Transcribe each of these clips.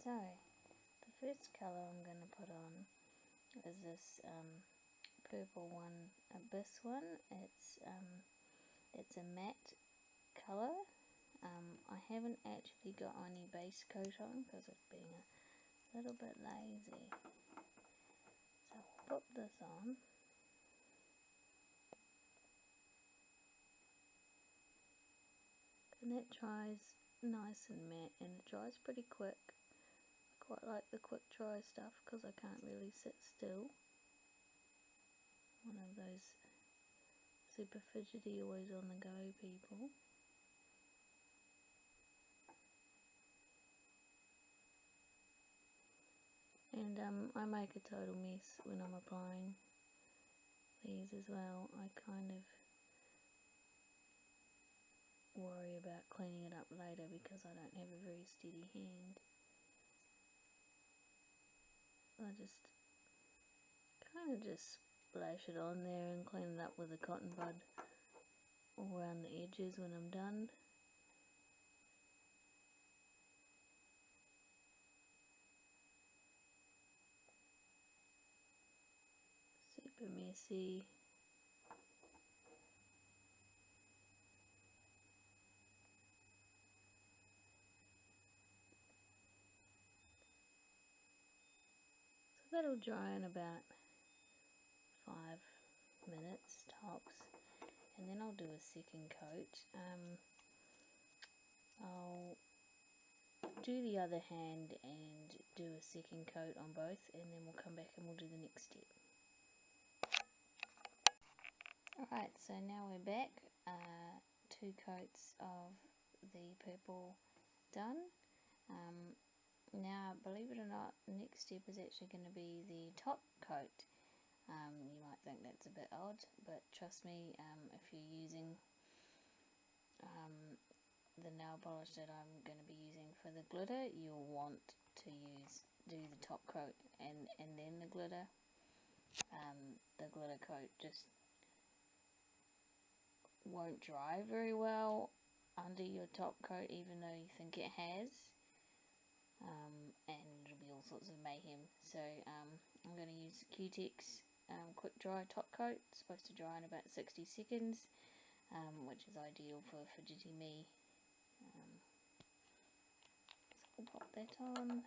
So the first colour I'm going to put on is this purple one, Abyss one. It's a matte colour. I haven't actually got any base coat on because I've been a little bit lazy. So I'll put this on. And it dries nice and matte, and it dries pretty quick. I quite like the quick dry stuff because I can't really sit still. One of those super fidgety, always on the go people. And I make a total mess when I'm applying these as well. I kind of worry about cleaning it up later because I don't have a very steady hand. I just kind of just splash it on there and clean it up with a cotton bud all around the edges when I'm done. Super messy. So that'll dry in about 5 minutes tops, and then I'll do a second coat. I'll do the other hand and do a second coat on both, and then we'll come back and we'll do the next step. Alright, so now we're back. 2 coats of the purple done. Now, believe it or not, the next step is actually going to be the top coat. You might think that's a bit odd, but trust me, if you're using the nail polish that I'm going to be using for the glitter, you'll want to do the top coat and then the glitter. The glitter coat just won't dry very well under your top coat, even though you think it has, and it'll be all sorts of mayhem. So I'm going to use Q-Tex quick dry top coat. It's supposed to dry in about 60 seconds, which is ideal for fidgety me. So we'll pop that on.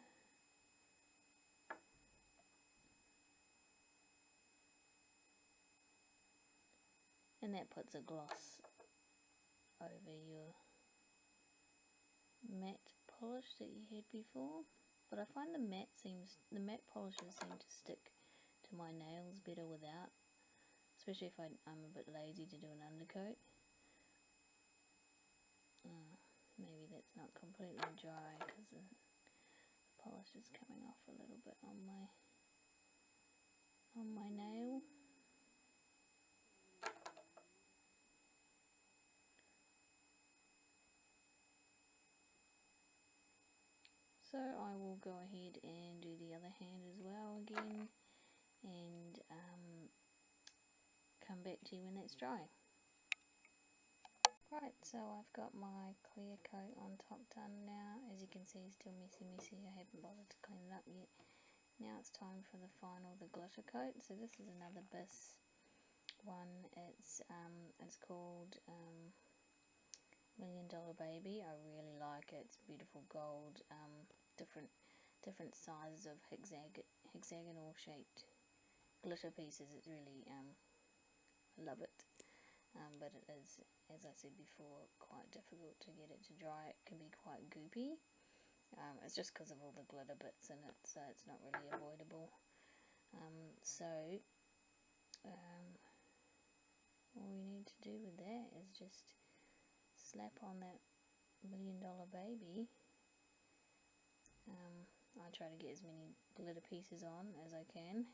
And that puts a gloss over your matte polish that you had before. But I find the matte polishes seem to stick to my nails better without, especially if I'm a bit lazy to do an undercoat. Maybe that's not completely dry because the polish is coming off a little bit on my nail. So I will go ahead and do the other hand as well again, and come back to you when that's dry. Right, so I've got my clear coat on top done now. As you can see, it's still messy. I haven't bothered to clean it up yet. Now it's time for the final, the glitter coat. So this is another Abyss one. It's called $1 Million Baby. I really like it. It's beautiful gold, different sizes of hexagonal shaped glitter pieces. It's really I love it. But it is, as I said before, quite difficult to get it to dry. It can be quite goopy. It's just because of all the glitter bits in it, so it's not really avoidable. All we need to do with that is just slap on that $1 Million Baby. I try to get as many glitter pieces on as I can.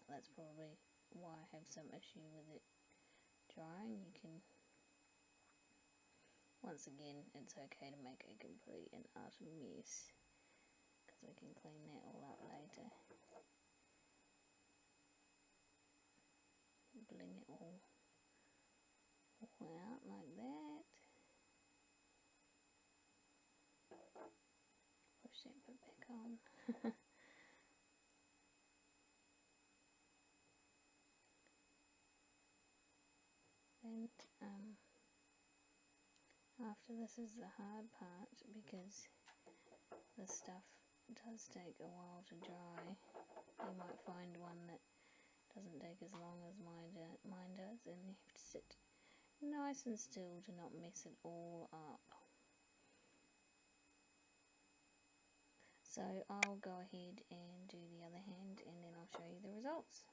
That's probably why I have some issue with it drying. You can, once again, it's okay to make a complete and utter mess, because we can clean that all up later. Bling it all out like that. Push push that bit back on. And after this is the hard part, because this stuff does take a while to dry. You might find one that doesn't take as long as mine does, and you have to sit nice and still to not mess it all up. So I'll go ahead and do the other hand, and then I'll show you the results.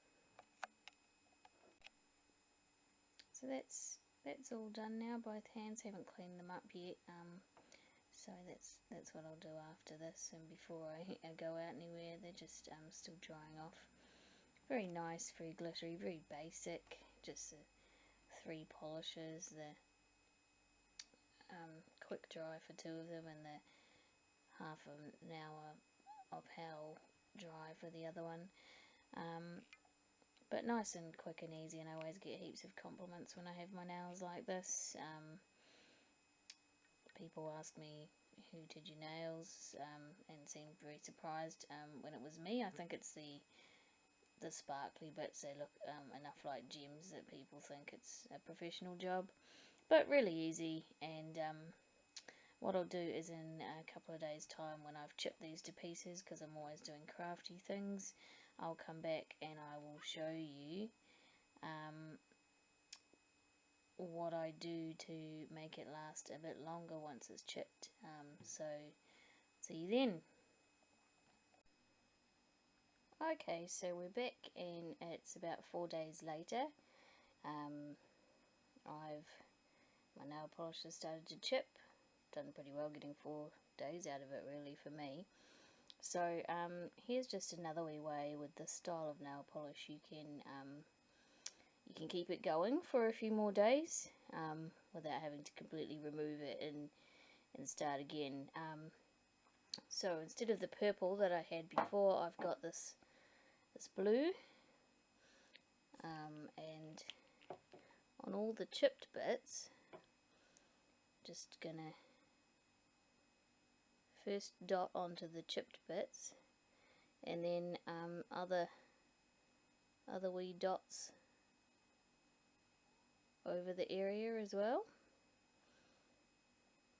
So that's all done now. Both hands, haven't cleaned them up yet. So that's what I'll do after this, and before I go out anywhere. They're just still drying off. Very nice, very glittery, very basic. Just the 3 polishes, the quick dry for 2 of them, and the half an hour of hell dry for the other one. But nice and quick and easy, and I always get heaps of compliments when I have my nails like this. People ask me, who did your nails, and seem very surprised when it was me. I think it's the sparkly bits. They look enough like gems that people think it's a professional job, but really easy. And what I'll do is, in a couple of days time, when I've chipped these to pieces, because I'm always doing crafty things, I'll come back and I will show you what I do to make it last a bit longer once it's chipped. So see you then. Okay, so we're back, and it's about 4 days later. My nail polish has started to chip. Done pretty well getting 4 days out of it, really, for me. So here's just another wee way with this style of nail polish. You can keep it going for a few more days without having to completely remove it and start again. So instead of the purple that I had before, I've got this blue, and on all the chipped bits, just gonna first dot onto the chipped bits, and then other wee dots over the area as well.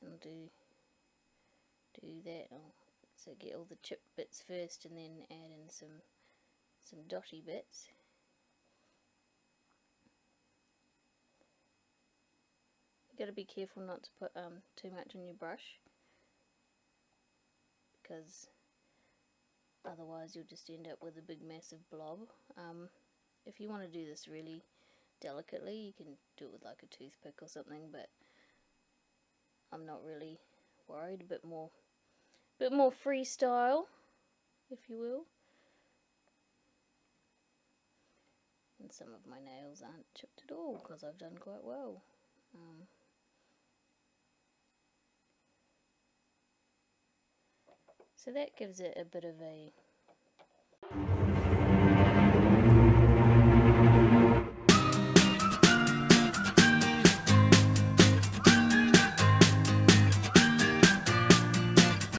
And do that. So get all the chipped bits first, and then add in some dotty bits. You got to be careful not to put too much on your brush, because otherwise you'll just end up with a big massive blob. If you want to do this really delicately, you can do it with like a toothpick or something, but I'm not really worried. A bit more freestyle, if you will. And some of my nails aren't chipped at all, because I've done quite well. So that gives it a bit of a